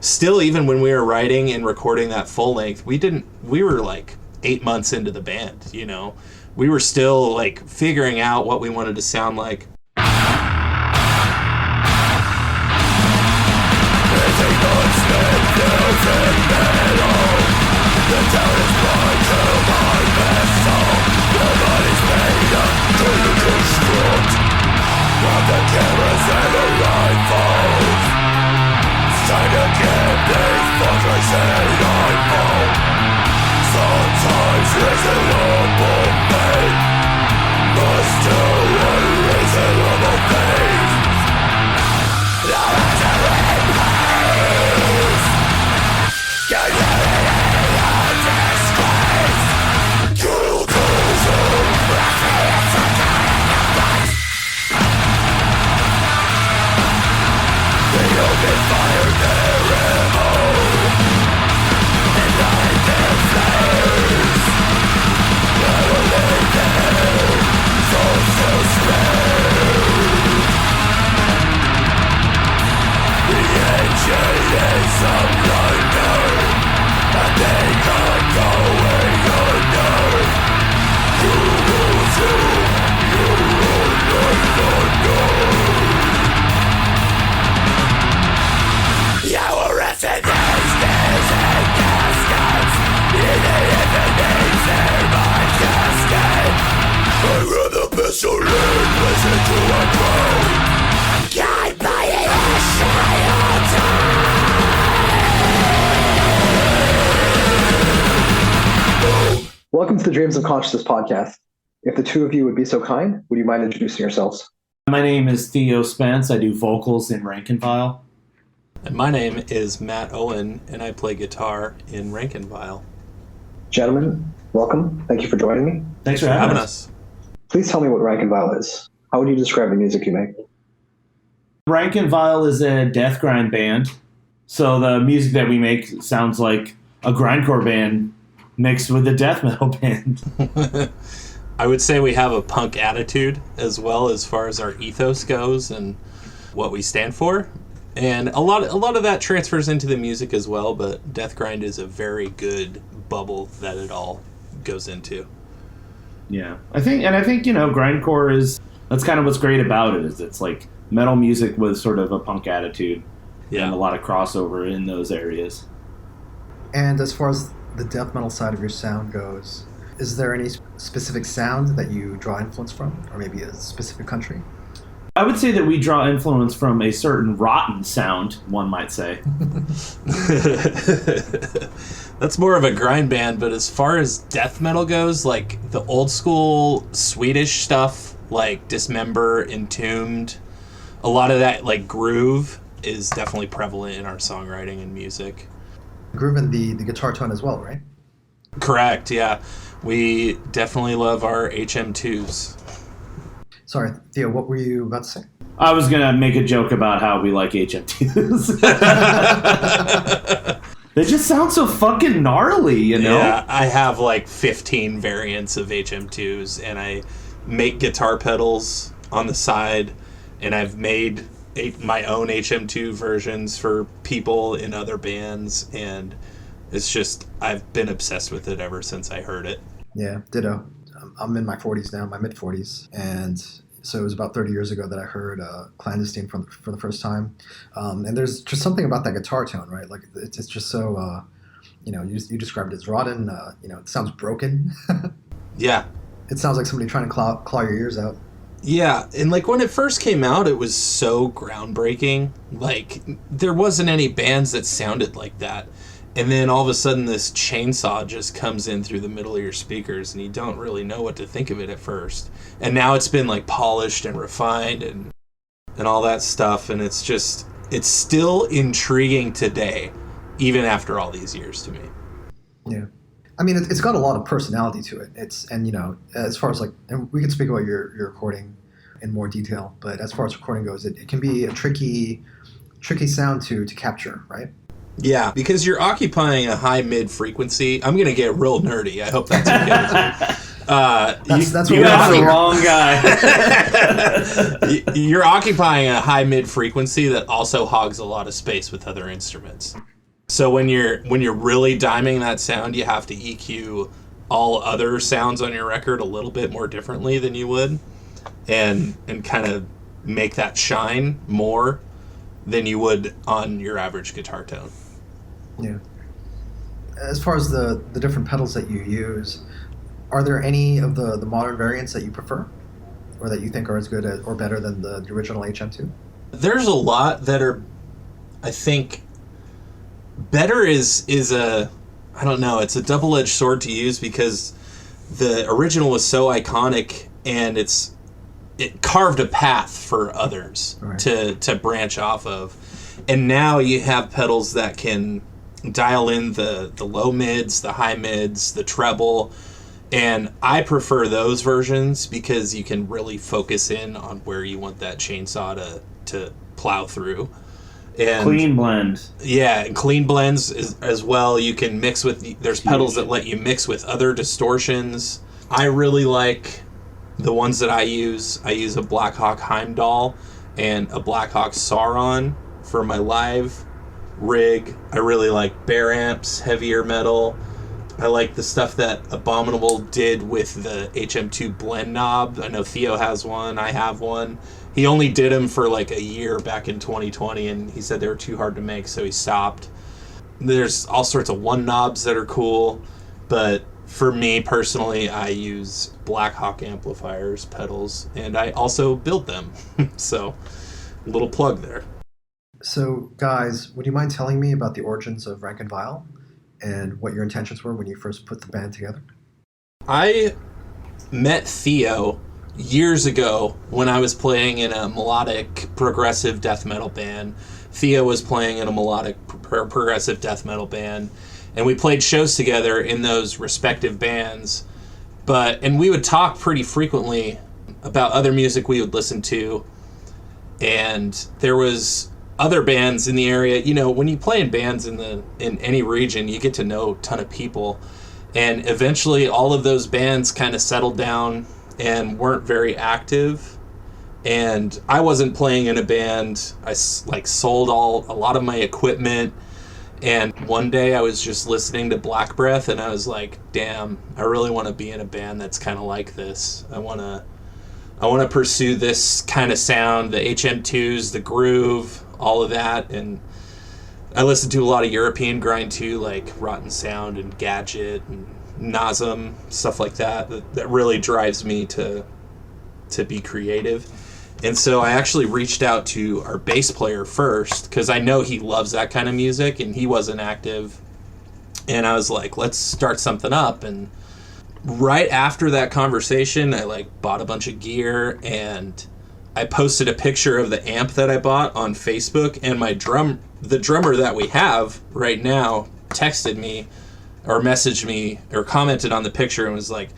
still, even when we were writing and recording that full length, we were like 8 months into the band, you know. We were still like figuring out what we wanted to sound like. Welcome to the Dreams of Consciousness podcast. If the two of you would be so kind, would you mind introducing yourselves? My name is Theo Spence. I do vocals in Rank and File. And my name is Matt Oien, and I play guitar in Rank and File. Gentlemen, welcome. Thank you for joining me. Thanks for having us. Please tell me what Rank and File is. How would you describe the music you make? Rank and File is a death grind band. So the music that we make sounds like a grindcore band mixed with a death metal band. I would say we have a punk attitude as well as far as our ethos goes and what we stand for. And a lot of that transfers into the music as well, but death grind is a very good bubble that it all goes into. Yeah. I think grindcore that's kind of what's great about it, is it's like metal music with sort of a punk attitude. Yeah. And a lot of crossover in those areas. And as far as the death metal side of your sound goes, is there any specific sound that you draw influence from, or maybe a specific country? I would say that we draw influence from a certain rotten sound, one might say. That's more of a grind band, but as far as death metal goes, like the old school Swedish stuff, like Dismember, Entombed, a lot of that like groove is definitely prevalent in our songwriting and music. Groove in the guitar tone as well, right? Correct, yeah. We definitely love our HM2s. Sorry, Theo, what were you about to say? I was going to make a joke about how we like HM2s. They just sound so fucking gnarly, you know? Yeah, I have like 15 variants of HM2s, and I make guitar pedals on the side, and I've made my own HM2 versions for people in other bands, and it's just, I've been obsessed with it ever since I heard it. Yeah, ditto. I'm in my 40s now, my mid-40s, and so it was about 30 years ago that I heard Clandestine for the first time. And there's just something about that guitar tone, right? Like, it's just so, you described it as rotten, it sounds broken. Yeah. It sounds like somebody trying to claw your ears out. Yeah, and like when it first came out, it was so groundbreaking. Like, there wasn't any bands that sounded like that. And then all of a sudden this chainsaw just comes in through the middle of your speakers, and you don't really know what to think of it at first. And now it's been like polished and refined and all that stuff, and it's still intriguing today, even after all these years to me. Yeah. I mean, it's got a lot of personality to it. As far as like, and we can speak about your recording in more detail, but as far as recording goes, it can be a tricky sound to capture, right? Yeah, because you're occupying a high mid frequency. I'm gonna get real nerdy. I hope that's okay with you. That's you got the wrong guy. You're occupying a high mid frequency that also hogs a lot of space with other instruments. So when you're really diming that sound, you have to EQ all other sounds on your record a little bit more differently than you would, and kind of make that shine more than you would on your average guitar tone. Yeah. As far as the different pedals that you use, are there any of the modern variants that you prefer, or that you think are as good as, or better than the original HM2? There's a lot that are, I think, better is a, I don't know, it's a double-edged sword to use, because the original was so iconic, and it carved a path for others Right. to branch off of. And now you have pedals that can dial in the low mids, the high mids, the treble, and I prefer those versions because you can really focus in on where you want that chainsaw to plow through. And Clean blend. yeah, and clean blends as well. You can mix with, there's pedals that let you mix with other distortions. I really like the ones that I use. I use a Blackhawk Heimdall and a Blackhawk Sauron for my live rig. I really like bare amps, heavier metal. I like the stuff that Abominable did with the HM2 blend knob. I know Theo has one. I have one. He only did them for like a year back in 2020, and he said they were too hard to make, so he stopped. There's all sorts of one knobs that are cool, but for me personally, I use Blackhawk amplifiers, pedals, and I also build them. So, little plug there. So, guys, would you mind telling me about the origins of Rank and Vile and what your intentions were when you first put the band together? I met Theo years ago when I was playing in a melodic progressive death metal band. Theo was playing in a melodic progressive death metal band, and we played shows together in those respective bands. And we would talk pretty frequently about other music we would listen to, and there was other bands in the area. You know, when you play in bands in any region, you get to know a ton of people, and eventually all of those bands kind of settled down and weren't very active, and I wasn't playing in a band. I sold a lot of my equipment, and one day I was just listening to Black Breath, and I was like, damn, I really want to be in a band that's kind of like this. I want to pursue this kind of sound, the HM2s, the groove, all of that. And I listened to a lot of European grind too, like Rotten Sound and Gadget and Nazem, stuff like that really drives me to be creative. And so I actually reached out to our bass player first, because I know he loves that kind of music, and he wasn't active. And I was like, let's start something up. And right after that conversation, I bought a bunch of gear, and I posted a picture of the amp that I bought on Facebook, and the drummer that we have right now texted me or messaged me or commented on the picture and was like,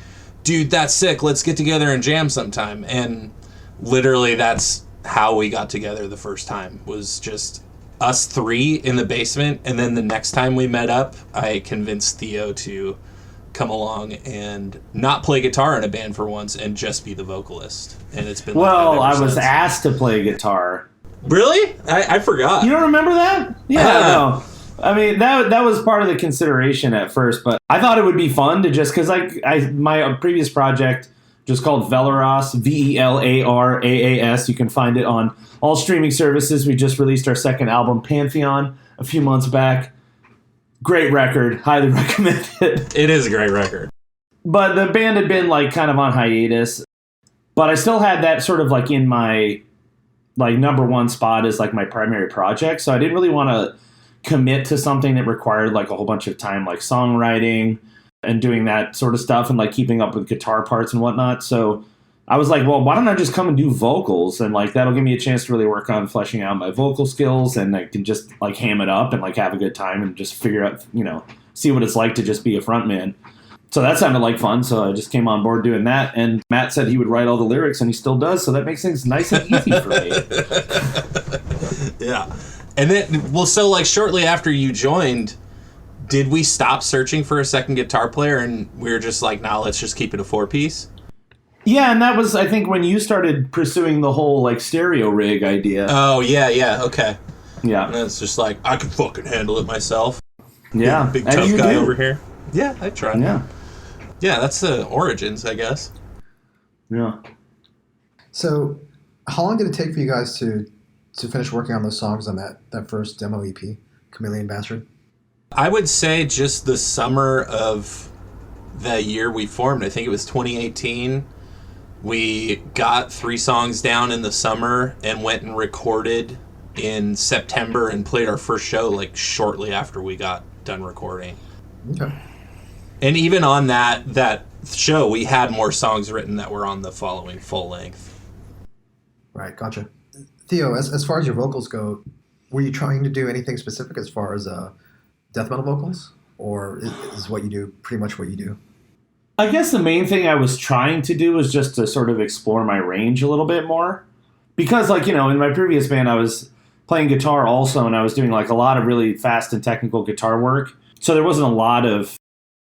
dude, that's sick, let's get together and jam sometime. And literally that's how we got together the first time, was just us three in the basement. And then the next time we met up, I convinced Theo to come along and not play guitar in a band for once and just be the vocalist. And it's been Well, like that I was since. asked to play guitar. Really? I forgot. You don't remember that? Yeah, no. I mean, that was part of the consideration at first, but I thought it would be fun to just, because my previous project just called Velaras, VELARAAS. You can find it on all streaming services. We just released our second album, Pantheon, a few months back. Great record. Highly recommend it. It is a great record. But the band had been kind of on hiatus, but I still had that sort of in my number one spot as my primary project. So I didn't really want to commit to something that required a whole bunch of time, songwriting and doing that sort of stuff and keeping up with guitar parts and whatnot. So I was like, well, why don't I just come and do vocals? And that'll give me a chance to really work on fleshing out my vocal skills, and I can just ham it up and have a good time and just figure out, see what it's like to just be a frontman. So that sounded like fun. So I just came on board doing that. And Matt said he would write all the lyrics, and he still does. So that makes things nice and easy for me. Yeah. And then, so shortly after you joined, did we stop searching for a second guitar player, and we were just like, nah, let's just keep it a 4-piece? Yeah, and that was, I think, when you started pursuing the whole stereo rig idea. Oh, yeah, okay. Yeah. And it's just like, I can fucking handle it myself. Yeah. Big And tough you guy do. over here. Yeah, I tried. Yeah. Yeah, that's the origins, I guess. Yeah. So, how long did it take for you guys to finish working on those songs on that first demo EP, Chameleon Bastard? I would say just the summer of the year we formed, I think it was 2018, we got 3 songs down in the summer and went and recorded in September and played our first show like shortly after we got done recording. Okay. And even on that show, we had more songs written that were on the following full length. Right, gotcha. Theo, as far as your vocals go, were you trying to do anything specific as far as death metal vocals? Or is what you do pretty much what you do? I guess the main thing I was trying to do was just to sort of explore my range a little bit more. Because, like, you know, in my previous band, I was playing guitar also, and I was doing, like, a lot of really fast and technical guitar work. So there wasn't a lot of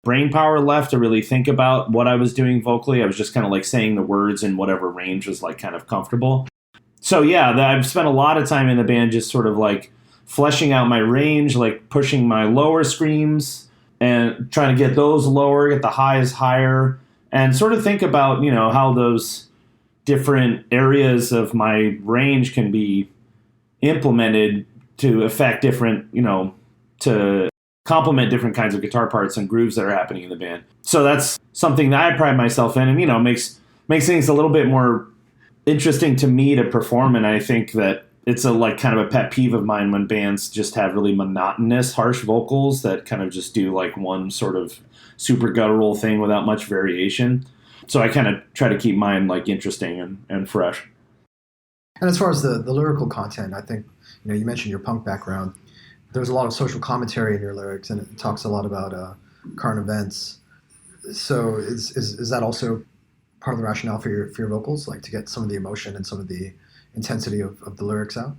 brain power left to really think about what I was doing vocally. I was just kind of, like, saying the words in whatever range was, like, kind of comfortable. So, yeah, I've spent a lot of time in the band just sort of, like, fleshing out my range, like, pushing my lower screams and trying to get those lower, get the highs higher, and sort of think about, you know, how those different areas of my range can be implemented to affect different, you know, to complement different kinds of guitar parts and grooves that are happening in the band. So that's something that I pride myself in, and, you know, makes things a little bit more interesting to me to perform. And I think that it's a like kind of a pet peeve of mine when bands just have really monotonous, harsh vocals that kind of just do like one sort of super guttural thing without much variation. So I kind of try to keep mine like interesting and fresh. And as far as the lyrical content, I think, you know, you mentioned your punk background. There's a lot of social commentary in your lyrics, and it talks a lot about current events. So is that also part of the rationale for your vocals, like to get some of the emotion and some of the intensity of the lyrics out?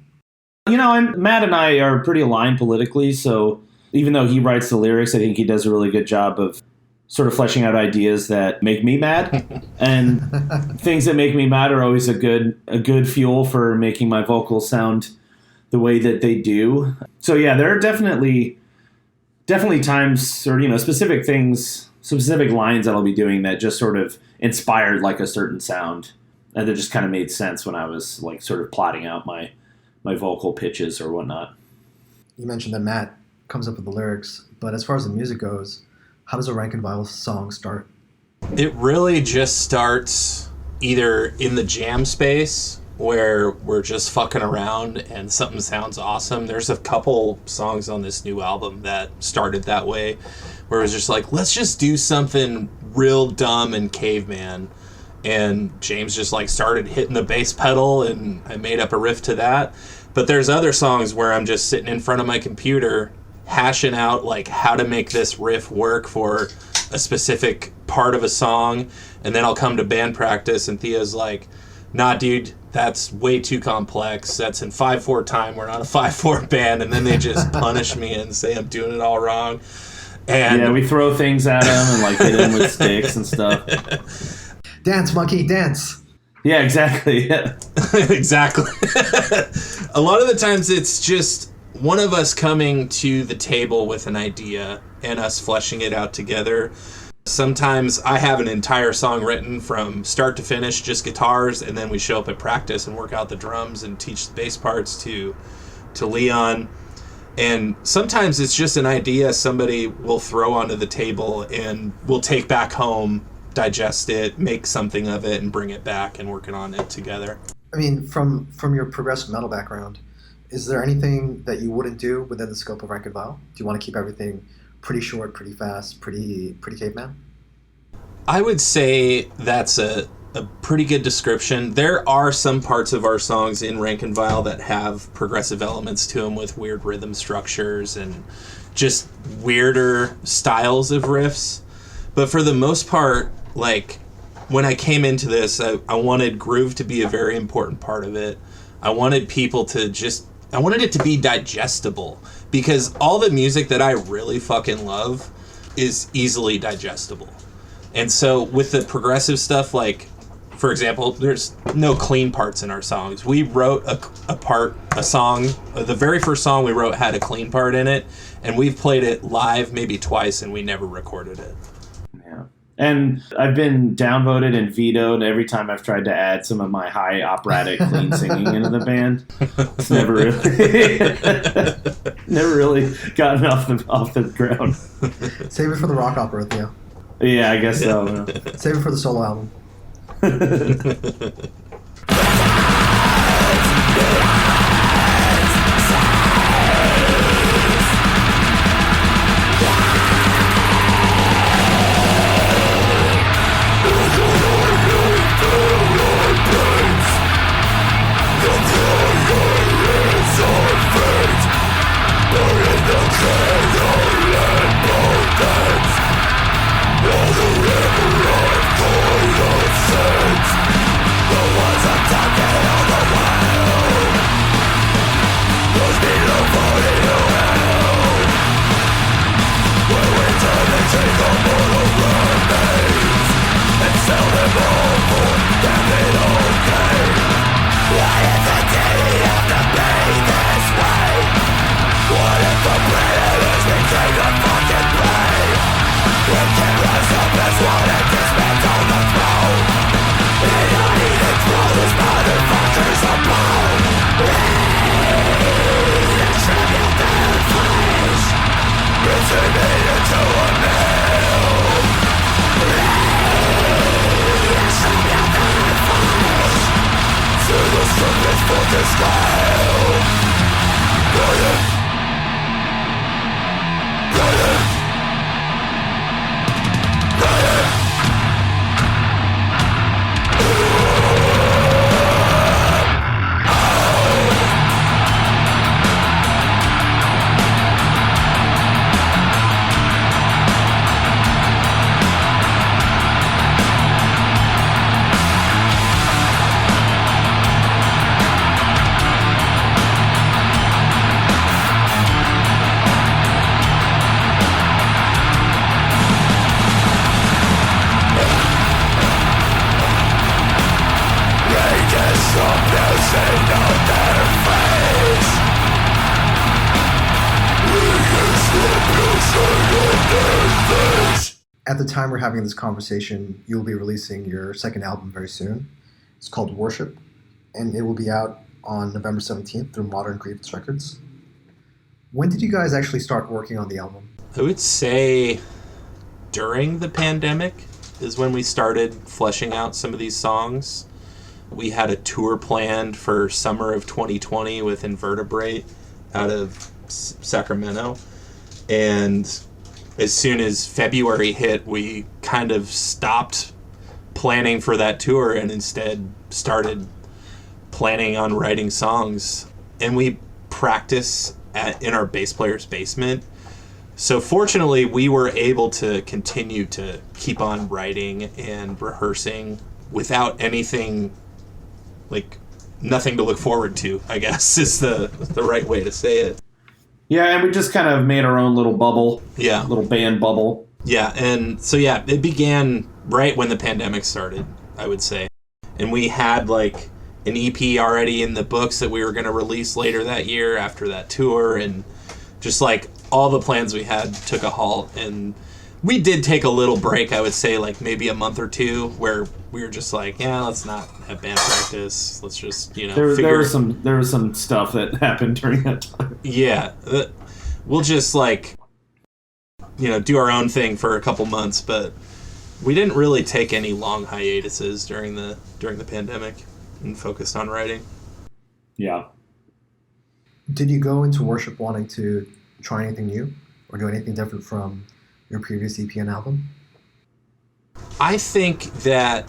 You know, and Matt and I are pretty aligned politically, so even though he writes the lyrics, I think he does a really good job of sort of fleshing out ideas that make me mad. And things that make me mad are always a good fuel for making my vocals sound the way that they do. So yeah, there are definitely times, or, you know, specific things, specific lines that I'll be doing that just sort of inspired like a certain sound, and that just kind of made sense when I was like sort of plotting out my vocal pitches or whatnot. You mentioned that Matt comes up with the lyrics, but as far as the music goes, how does a Rank and File song start? It really just starts either in the jam space where we're just fucking around and something sounds awesome. There's a couple songs on this new album that started that way, where it was just like, let's just do something real dumb and caveman. And James just like started hitting the bass pedal, and I made up a riff to that. But there's other songs where I'm just sitting in front of my computer hashing out like how to make this riff work for a specific part of a song, and then I'll come to band practice and Thea's like, nah dude, that's way too complex, that's in 5/4 time, we're not a 5/4 band. And then they just punish me and say I'm doing it all wrong. And yeah, we throw things at them and like hit them with sticks and stuff. Dance, monkey, dance. Yeah, exactly. Yeah. Exactly. A lot of the times it's just one of us coming to the table with an idea and us fleshing it out together. Sometimes I have an entire song written from start to finish, just guitars, and then we show up at practice and work out the drums and teach the bass parts to Leon. And sometimes it's just an idea somebody will throw onto the table and we'll take back home, digest it, make something of it, and bring it back and working on it together. I mean, from your progressive metal background, is there anything that you wouldn't do within the scope of Rank and File? Do you want to keep everything pretty short, pretty fast, pretty caveman? I would say that's a pretty good description. There are some parts of our songs in Rank and File that have progressive elements to them with weird rhythm structures and just weirder styles of riffs. But for the most part, like, when I came into this, I wanted groove to be a very important part of it. I wanted people to I wanted it to be digestible, because all the music that I really fucking love is easily digestible. And so with the progressive stuff, like, for example, there's no clean parts in our songs. We wrote a song, the very first song we wrote had a clean part in it, and we've played it live maybe twice, and we never recorded it. Yeah. And I've been downvoted and vetoed every time I've tried to add some of my high operatic clean singing into the band. It's never really gotten off the ground. Save it for the rock opera, Theo. Yeah, I guess so. Yeah. Save it for the solo album. At the time we're having this conversation, you'll be releasing your second album very soon. It's called Worship, and it will be out on November 17th through Modern Grievance Records. When did you guys actually start working on the album? I would say during the pandemic is when we started fleshing out some of these songs. We had a tour planned for summer of 2020 with Invertebrate out of Sacramento, and as soon as February hit, we kind of stopped planning for that tour and instead started planning on writing songs. And we practice in our bass player's basement. So fortunately, we were able to continue to keep on writing and rehearsing without anything, like nothing to look forward to, I guess is the right way to say it. Yeah, and we just kind of made our own little bubble. Yeah. Little band bubble. Yeah, and so yeah, it began right when the pandemic started, I would say. And we had like an EP already in the books that we were going to release later that year after that tour, and just like all the plans we had took a halt. And we did take a little break, I would say, like maybe a month or two, where we were just like, yeah, let's not have band practice. Let's just, there was some stuff that happened during that time. Yeah, we'll just like, do our own thing for a couple months, but we didn't really take any long hiatuses during the pandemic and focused on writing. Yeah. Did you go into Worship wanting to try anything new or do anything different from your previous EP and album? I think that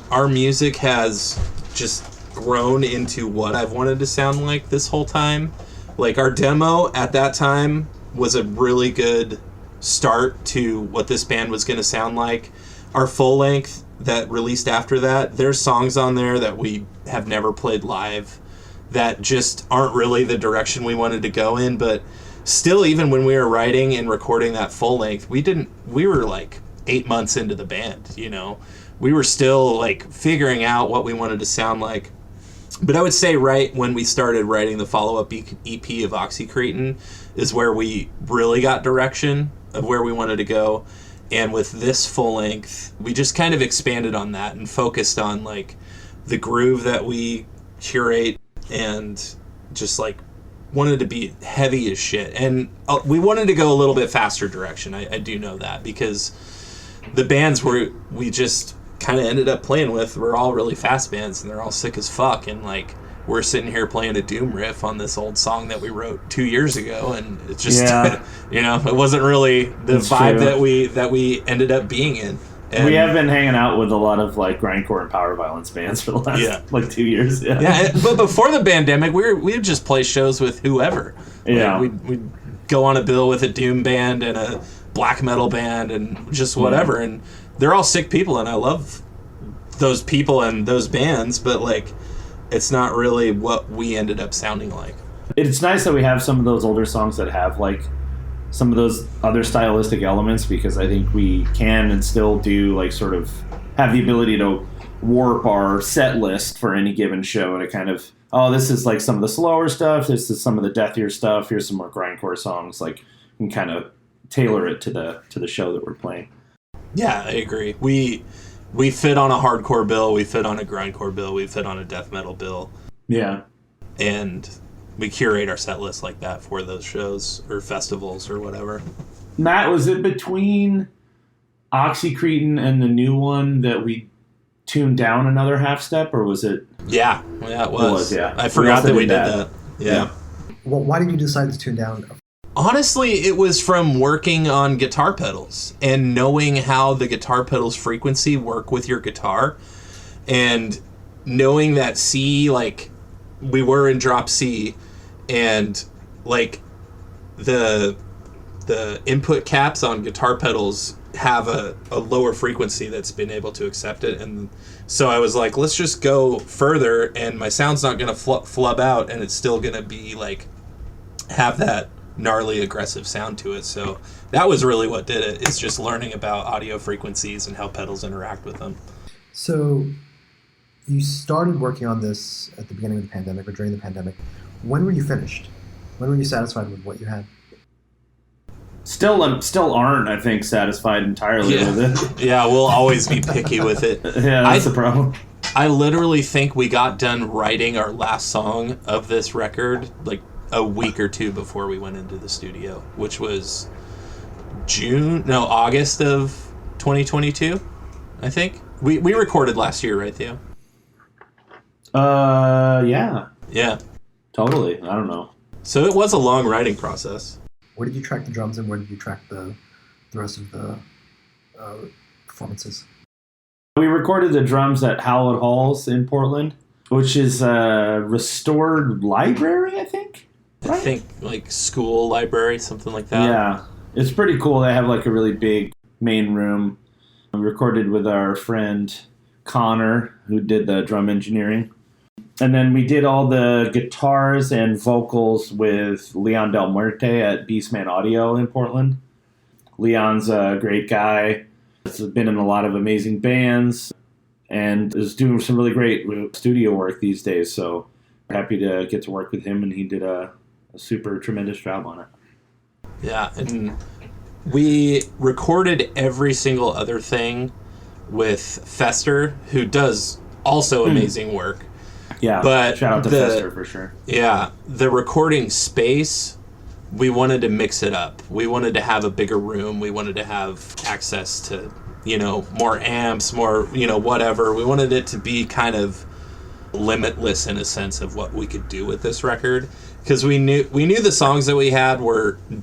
our music has just grown into what I've wanted to sound like this whole time. Like our demo at that time was a really good start to what this band was going to sound like. Our full length that released after that, there's songs on there that we have never played live that just aren't really the direction we wanted to go in, but still, even when we were writing and recording that full length, we were like 8 months into the band, we were still like figuring out what we wanted to sound like. But I would say right when we started writing the follow-up EP of Oxycretin is where we really got direction of where we wanted to go. And with this full length, we just kind of expanded on that and focused on like the groove that we curate and just like wanted to be heavy as shit. And we wanted to go a little bit faster direction. I do know that because the bands we just kind of ended up playing with were all really fast bands, and they're all sick as fuck. And like we're sitting here playing a doom riff on this old song that we wrote 2 years ago, and it's just it wasn't really the That's vibe true. that we ended up being in. And we have been hanging out with a lot of like grindcore and power violence bands for the last like 2 years. But before the pandemic, we would just play shows with whoever. Yeah, we'd go on a bill with a doom band and a black metal band and just whatever, and they're all sick people, and I love those people and those bands, but like it's not really what we ended up sounding like. It's nice that we have some of those older songs that have like some of those other stylistic elements, because I think we can and still do like sort of have the ability to warp our set list for any given show to kind of, oh, this is like some of the slower stuff, this is some of the deathier stuff, here's some more grindcore songs. Like we can kind of tailor it to the show that we're playing. Yeah, I agree. We fit on a hardcore bill, we fit on a grindcore bill, we fit on a death metal bill. Yeah. And we curate our set list like that for those shows or festivals or whatever. Matt, was it between Oxycretin and the new one that we tuned down another half step, or was it? Yeah, it was. Yeah. I forgot that we did that. Yeah. Well, why did you decide to tune down? Honestly, it was from working on guitar pedals and knowing how the guitar pedals frequency work with your guitar, and knowing that C, like we were in drop C, and like the input caps on guitar pedals have a lower frequency that's been able to accept it. And so I was like, let's just go further, and my sound's not going to flub out, and it's still going to be like have that gnarly aggressive sound to it. So that was really what did it. It's just learning about audio frequencies and how pedals interact with them. So you started working on this at the beginning of the pandemic or during the pandemic. When were you finished? When were you satisfied with what you had? Still aren't, I think, satisfied entirely with it. Yeah, we'll always be picky with it. Yeah, that's the problem. I literally think we got done writing our last song of this record like a week or two before we went into the studio, which was August of 2022, I think. We recorded last year, right, Theo? Yeah. Yeah. Totally. I don't know. So it was a long writing process. Where did you track the drums, and where did you track the rest of the performances? We recorded the drums at Howlett Halls in Portland, which is a restored library, I think. Right? I think like school library, something like that. Yeah. It's pretty cool. They have like a really big main room. We recorded with our friend Connor, who did the drum engineering. And then we did all the guitars and vocals with Leon Del Muerte at Beastman Audio in Portland. Leon's a great guy. He's been in a lot of amazing bands and is doing some really great studio work these days. So happy to get to work with him, and he did a super tremendous job on it. Yeah, and we recorded every single other thing with Fester, who does also amazing work. Yeah, but shout out to Fester for sure. Yeah, the recording space, we wanted to mix it up. We wanted to have a bigger room. We wanted to have access to, more amps, more, whatever. We wanted it to be kind of limitless in a sense of what we could do with this record, because we knew the songs that we had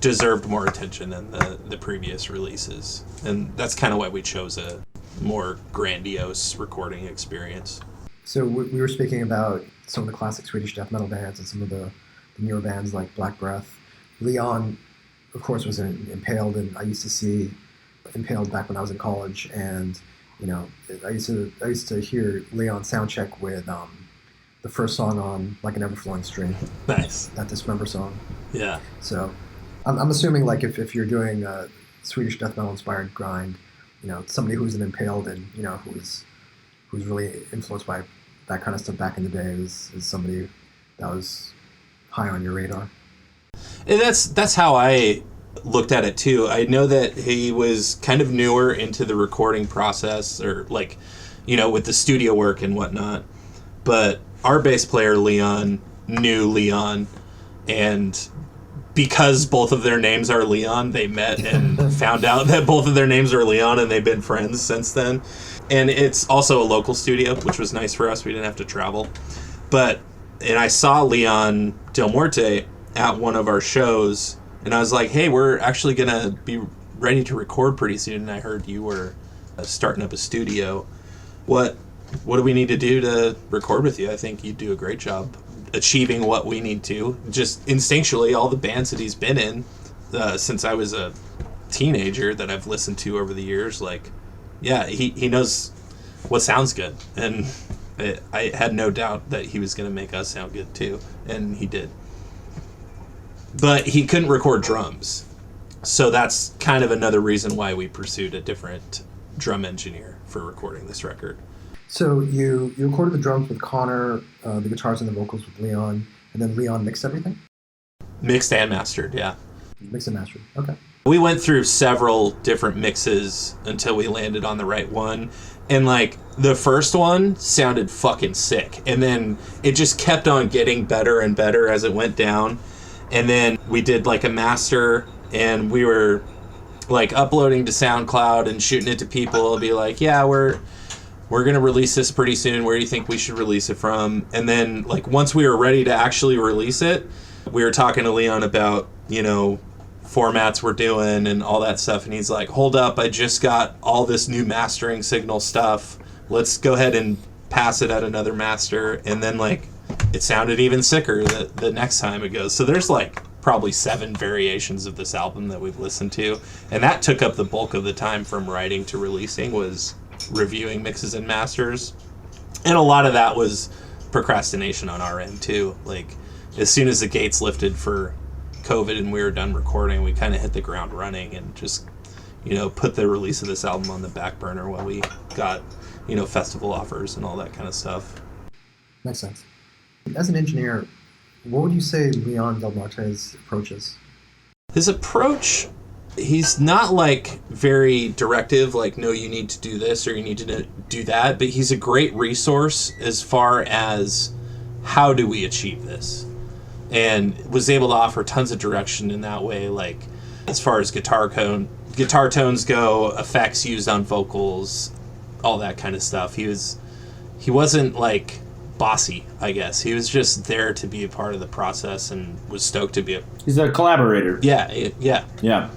deserved more attention than the previous releases, and that's kind of why we chose a more grandiose recording experience. So we were speaking about some of the classic Swedish death metal bands and some of the newer bands like Black Breath. Leon, of course, was in Impaled, and I used to see Impaled back when I was in college, and I used to hear Leon soundcheck with the first song on Like an Ever-Flowing Stream. Nice. That Dismember song. Yeah. So I'm assuming like if you're doing a Swedish death metal inspired grind, somebody who's an Impaled and who is who's really influenced by that kind of stuff back in the day is somebody that was high on your radar? And that's how I looked at it too. I know that he was kind of newer into the recording process, or like, with the studio work and whatnot. But our bass player Leon knew Leon, and because both of their names are Leon, they met and found out that both of their names are Leon, and they've been friends since then. And it's also a local studio, which was nice for us. We didn't have to travel. And I saw Leon Del Muerte at one of our shows, and I was like, hey, we're actually going to be ready to record pretty soon, and I heard you were starting up a studio. What do we need to do to record with you? I think you do a great job achieving what we need to. Just instinctually, all the bands that he's been in since I was a teenager that I've listened to over the years, like, yeah, he knows what sounds good. And I had no doubt that he was going to make us sound good too, and he did. But he couldn't record drums. So that's kind of another reason why we pursued a different drum engineer for recording this record. So you recorded the drums with Connor, the guitars and the vocals with Leon, and then Leon mixed everything? Mixed and mastered, yeah. Mixed and mastered, okay. We went through several different mixes until we landed on the right one. And like the first one sounded fucking sick. And then it just kept on getting better and better as it went down. And then we did like a master, and we were like uploading to SoundCloud and shooting it to people and be like, yeah, we're going to release this pretty soon. Where do you think we should release it from? And then like once we were ready to actually release it, we were talking to Leon about, formats we're doing and all that stuff. And he's like, hold up, I just got all this new mastering signal stuff. Let's go ahead and pass it at another master. And then like it sounded even sicker the next time it goes. So there's like probably 7 variations of this album that we've listened to. And that took up the bulk of the time from writing to releasing, was reviewing mixes and masters. And a lot of that was procrastination on our end too. Like as soon as the gates lifted for COVID and we were done recording, we kind of hit the ground running and just put the release of this album on the back burner while we got festival offers and all that kind of stuff. Makes sense. As an engineer, what would you say Leon Del Muerte's approach is? His approach, he's not like very directive, like, no, you need to do this or you need to do that, but he's a great resource as far as how do we achieve this, and was able to offer tons of direction in that way, like as far as guitar tones go, effects used on vocals, all that kind of stuff. He wasn't like bossy, I guess. He was just there to be a part of the process and was stoked to be He's a collaborator. Yeah.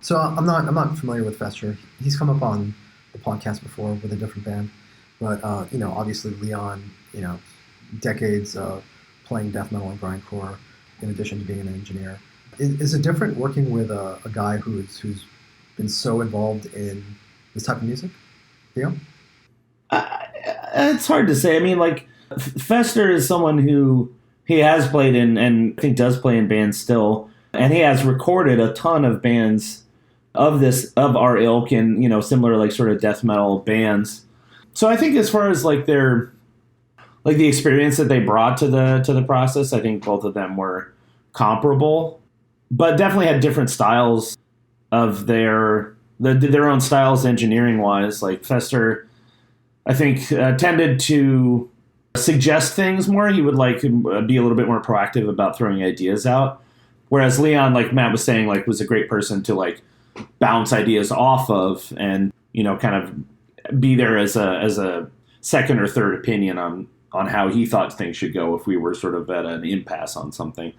So I'm not familiar with Fester. He's come up on the podcast before with a different band, but obviously Leon, decades of playing death metal and grindcore, in addition to being an engineer. Is it different working with a guy who's been so involved in this type of music? Theo? It's hard to say. I mean, like, Fester is someone who he has played in, and I think does play in bands still, and he has recorded a ton of bands of our ilk and similar like sort of death metal bands. So I think as far as like their like the experience that they brought to the process, I think both of them were comparable, but definitely had different styles of their own styles engineering wise. Like Fester, I think, tended to suggest things more. He would like be a little bit more proactive about throwing ideas out, whereas Leon, like Matt was saying, like was a great person to like bounce ideas off of and kind of be there as a second or third opinion on how he thought things should go if we were sort of at an impasse on something.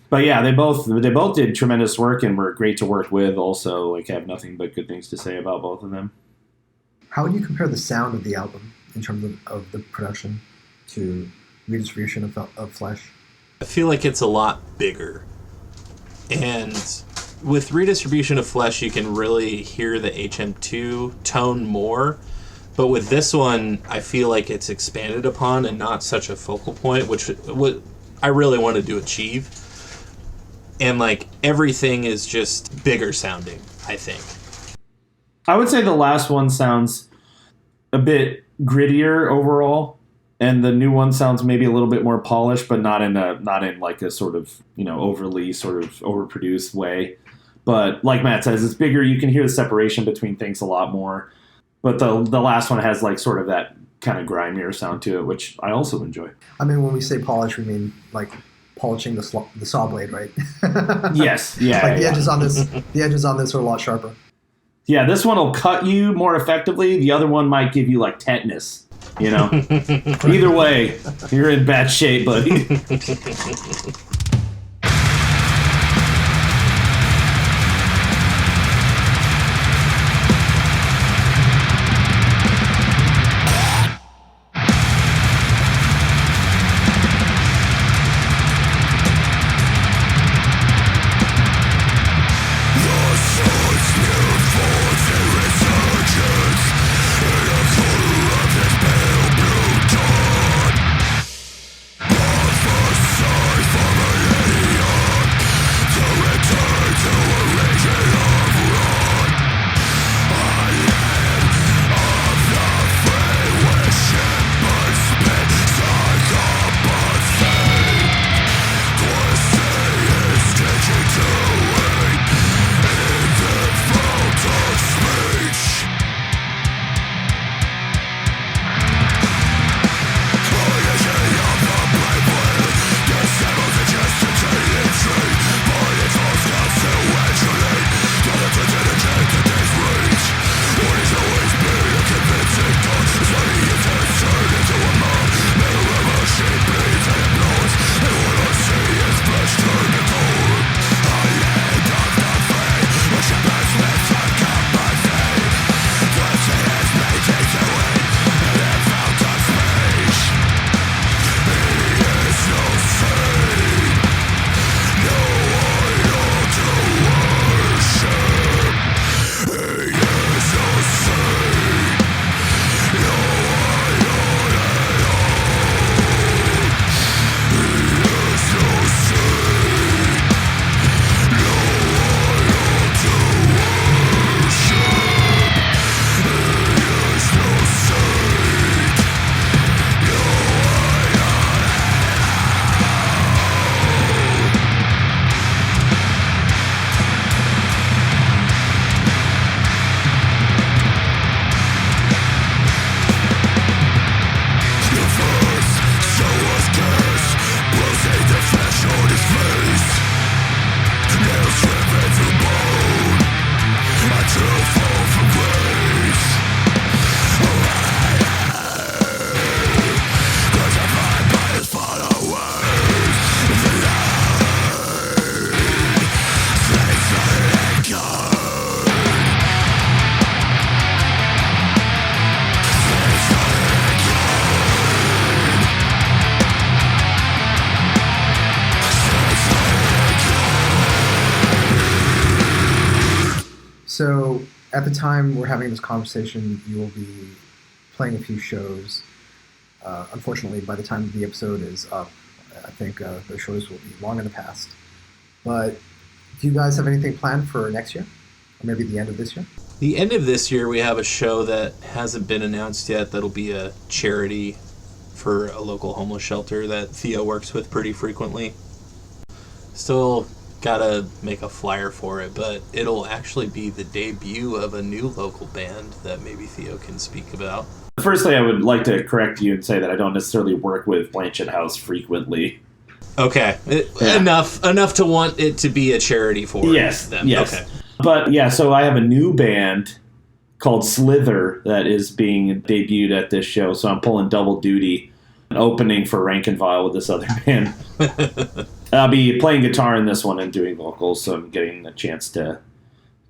But yeah, they both did tremendous work and were great to work with. Also, like, have nothing but good things to say about both of them. How would you compare the sound of the album in terms of the production to Redistribution of Flesh? I feel like it's a lot bigger. And with Redistribution of Flesh, you can really hear the HM2 tone more. But with this one, I feel like it's expanded upon and not such a focal point, which I really wanted to achieve. And like everything is just bigger sounding, I think. I would say the last one sounds a bit grittier overall, and the new one sounds maybe a little bit more polished, but not in like a sort of, overly sort of overproduced way. But like Matt says, it's bigger. You can hear the separation between things a lot more. But the last one has like sort of that kind of grimier sound to it, which I also enjoy. I mean, when we say polish, we mean like polishing the saw blade, right? Yes, yeah. Like the edges on this are a lot sharper. Yeah, this one will cut you more effectively. The other one might give you like tetanus. Either way, you're in bad shape, buddy. So at the time we're having this conversation, you will be playing a few shows. Unfortunately, by the time the episode is up, I think the shows will be long in the past. But do you guys have anything planned for next year? Or maybe the end of this year? The end of this year, we have a show that hasn't been announced yet that'll be a charity for a local homeless shelter that Theo works with pretty frequently. Still gotta make a flyer for it, but it'll actually be the debut of a new local band that maybe Theo can speak about. Firstly, I would like to correct you and say that I don't necessarily work with Blanchett House frequently. Okay. Enough to want it to be a charity for them. Yes. Okay. But yeah, so I have a new band called Slither that is being debuted at this show, so I'm pulling double duty, opening for Rank and File with this other band. I'll be playing guitar in this one and doing vocals, so I'm getting a chance to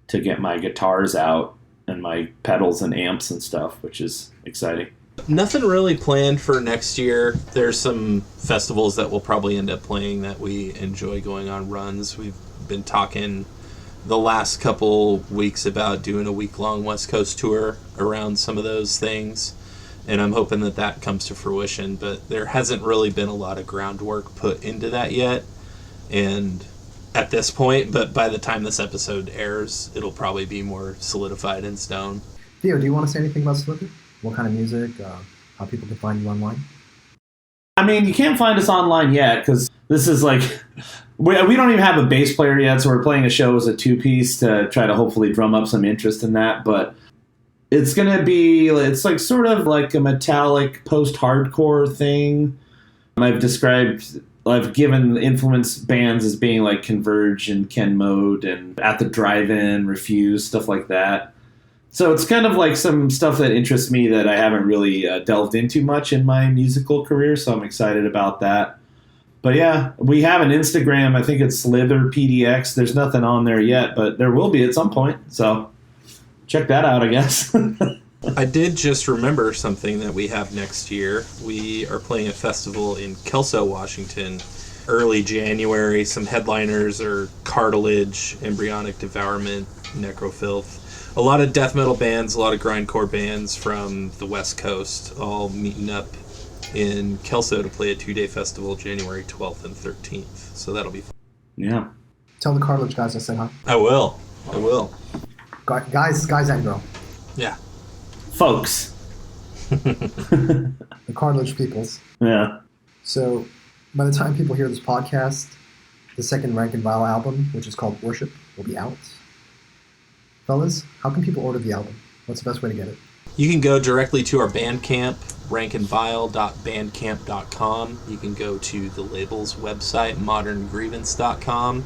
get my guitars out and my pedals and amps and stuff, which is exciting. Nothing really planned for next year. There's some festivals that we'll probably end up playing that we enjoy going on runs. We've been talking the last couple weeks about doing a week-long West Coast tour around some of those things, and I'm hoping that comes to fruition, but there hasn't really been a lot of groundwork put into that yet, and at this point, but by the time this episode airs, it'll probably be more solidified in stone. Theo, do you want to say anything about Slither? what kind of music, how people can find you online? I mean, you can't find us online yet because this is like we don't even have a bass player yet, so we're playing a show as a 2-piece to try to hopefully drum up some interest in that. But it's gonna be like sort of like a metallic post-hardcore thing. I've given influence bands as being like Converge and Ken Mode and At the Drive-In, Refuse, stuff like that. So it's kind of like some stuff that interests me that I haven't really delved into much in my musical career, so I'm excited about that. But yeah, we have an Instagram. I think it's SlitherPDX. There's nothing on there yet, but there will be at some point. So check that out, I guess. I did just remember something that we have next year. We are playing a festival in Kelso, Washington, early January. Some headliners are Cartilage, Embryonic Devourment, Necrofilth. A lot of death metal bands, a lot of grindcore bands from the West Coast, all meeting up in Kelso to play a 2-day festival, January 12th and 13th. So that'll be fun. Yeah. Tell the Cartilage guys I said hi. I will. Guys and girl. Yeah. Folks. The Cartilage peoples. Yeah. So by the time people hear this podcast, the second Rank and Vile album, which is called Worship, will be out. Fellas, how can people order the album? What's the best way to get it? You can go directly to our Bandcamp, rankandvile.bandcamp.com. You can go to the label's website, moderngrievance.com.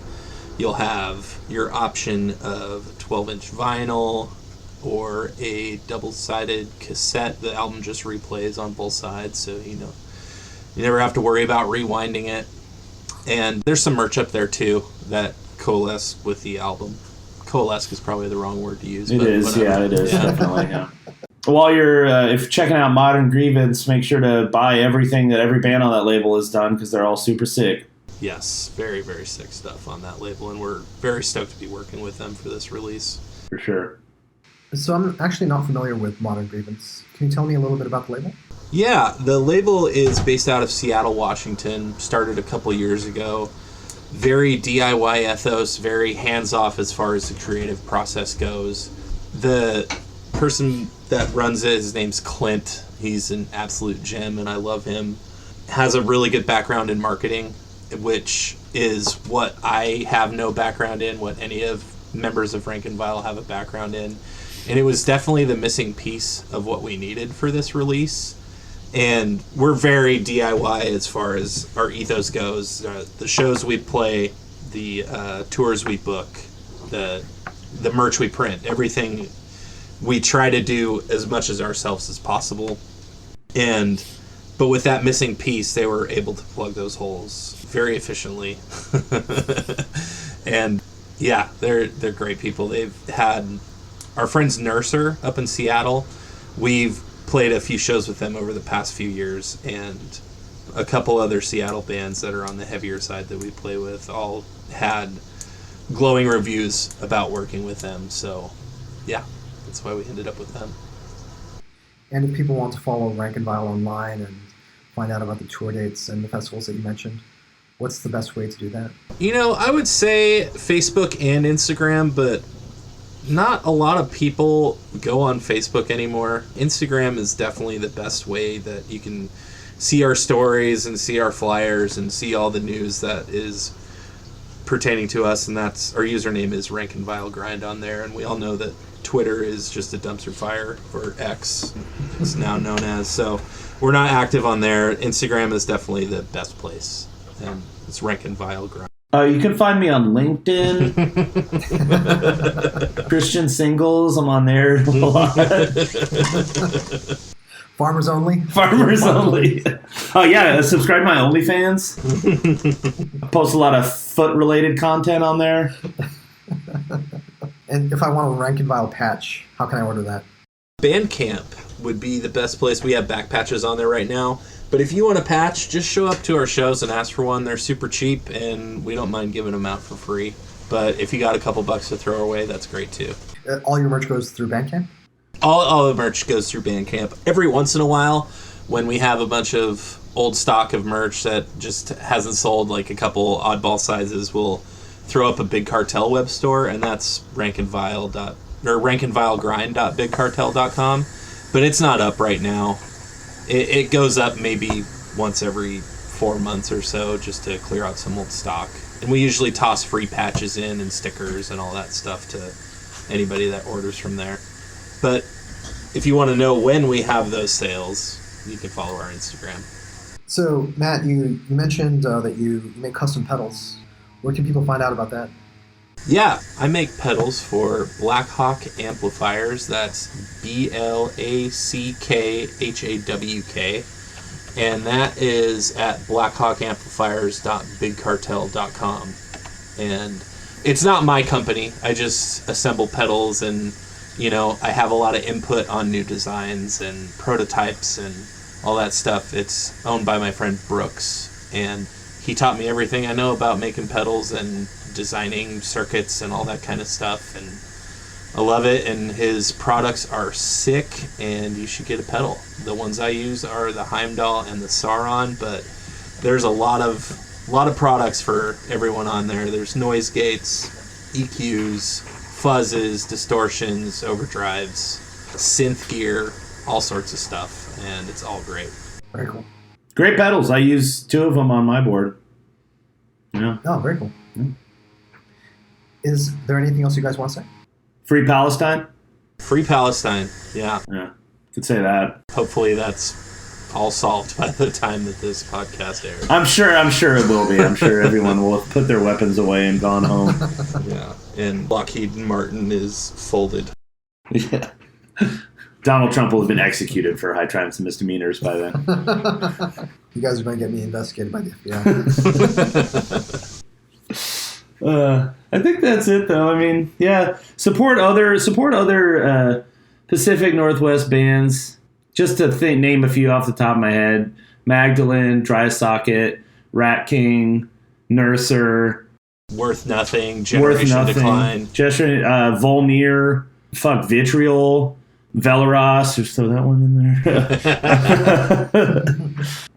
You'll have your option of 12-inch vinyl or a double-sided cassette. The album just replays on both sides, so you never have to worry about rewinding it. And there's some merch up there too that coalesce with the album. Coalesce is probably the wrong word to use. It is, whatever. yeah, it is, definitely, yeah. While you're if checking out Modern Grievance, make sure to buy everything that every band on that label has done because they're all super sick. Yes, very, very sick stuff on that label, and we're very stoked to be working with them for this release. For sure. So I'm actually not familiar with Modern Grievance. Can you tell me a little bit about the label? Yeah, the label is based out of Seattle, Washington, started a couple years ago. Very DIY ethos, very hands-off as far as the creative process goes. The person that runs it, his name's Clint. He's an absolute gem, and I love him. Has a really good background in marketing, which is what I have no background in, what any of members of Rank and Vile have a background in. And it was definitely the missing piece of what we needed for this release. And we're very DIY as far as our ethos goes. The shows we play, the tours we book, the merch we print, everything we try to do as much as ourselves as possible. But with that missing piece, they were able to plug those holes very efficiently. And yeah, they're great people. They've had our friends Nurser up in Seattle. We've played a few shows with them over the past few years, and a couple other Seattle bands that are on the heavier side that we play with all had glowing reviews about working with them. So yeah, that's why we ended up with them. And if people want to follow Rank and Vile online and find out about the tour dates and the festivals that you mentioned, what's the best way to do that? I would say Facebook and Instagram, but not a lot of people go on Facebook anymore. Instagram is definitely the best way that you can see our stories and see our flyers and see all the news that is pertaining to us, and that's our username is Rank and Vile Grind on there, and we all know that Twitter is just a dumpster fire for X. It's now known as. So we're not active on there. Instagram is definitely the best place, and it's Rank and Vile Grind. You can find me on LinkedIn. Christian Singles, I'm on there a lot. Farmers Only? Farmers Only. Oh, yeah, subscribe to my OnlyFans. I post a lot of foot-related content on there. And if I want a Rank and Vile patch, how can I order that? Bandcamp would be the best place. We have back patches on there right now. But if you want a patch, just show up to our shows and ask for one. They're super cheap, and we don't mind giving them out for free. But if you got a couple bucks to throw away, that's great too. All your merch goes through Bandcamp? All the merch goes through Bandcamp. Every once in a while, when we have a bunch of old stock of merch that just hasn't sold, like a couple oddball sizes, we'll throw up a Big Cartel web store, and that's rankandvilegrind.bigcartel.com. but it's not up right now. It goes up maybe once every 4 months or so just to clear out some old stock. And we usually toss free patches in and stickers and all that stuff to anybody that orders from there. But if you want to know when we have those sales, you can follow our Instagram. So, Matt, you mentioned that you make custom pedals. Where can people find out about that? Yeah, I make pedals for Blackhawk amplifiers. That's BLACKHAWK. And that is at blackhawkamplifiers.bigcartel.com. And it's not my company. I just assemble pedals, and I have a lot of input on new designs and prototypes and all that stuff. It's owned by my friend Brooks, and he taught me everything I know about making pedals and designing circuits and all that kind of stuff, and I love it. And his products are sick, and you should get a pedal. The ones I use are the Heimdall and the Sauron, but there's a lot of products for everyone on there. There's noise gates, EQs, fuzzes, distortions, overdrives, synth gear, all sorts of stuff, and it's all great. Very cool. Great pedals. I use 2 of them on my board. Yeah. Oh, very cool. Yeah. Is there anything else you guys want to say? Free Palestine? Free Palestine, yeah. Yeah, could say that. Hopefully that's all solved by the time that this podcast airs. I'm sure it will be. I'm sure everyone will have put their weapons away and gone home. Yeah, and Lockheed Martin is folded. Yeah. Donald Trump will have been executed for high crimes and misdemeanors by then. You guys are going to get me investigated by the FBI. I think that's it, though. I mean, yeah, support other Pacific Northwest bands. Just to name a few off the top of my head: Magdalene, Dry Socket, Rat King, Nurser, Worth Nothing, Generation Decline, Volnir, Vitriol, Velaros. There's still that one in there.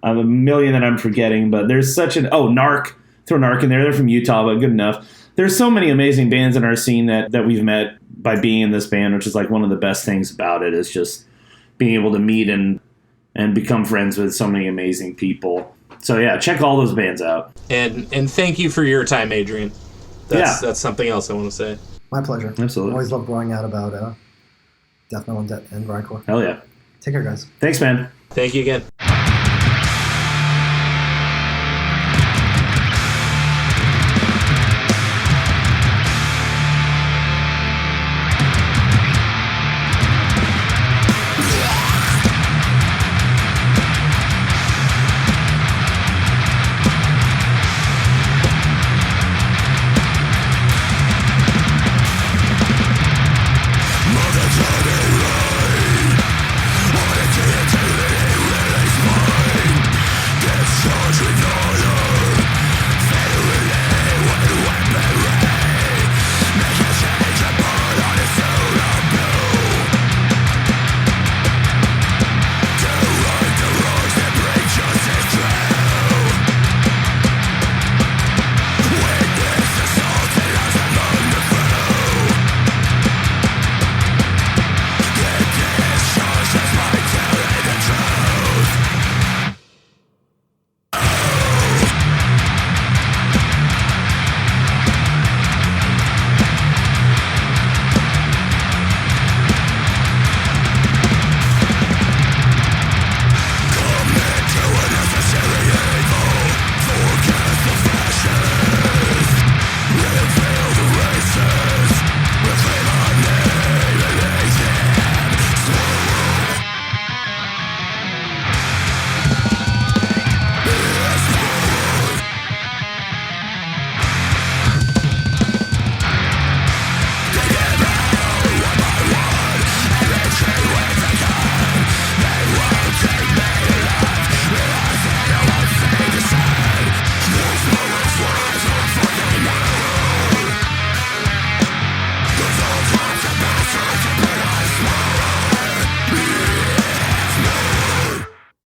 I have a million that I'm forgetting, but there's such an Narc. Throw Narc in there. They're from Utah, but good enough. There's so many amazing bands in our scene that we've met by being in this band, which is like one of the best things about it, is just being able to meet and become friends with so many amazing people. So yeah, check all those bands out. And thank you for your time, Adrian. That's something else I want to say. My pleasure. Absolutely. Always love growing out about death metal and grindcore. Hell yeah. Take care, guys. Thanks, man. Thank you again.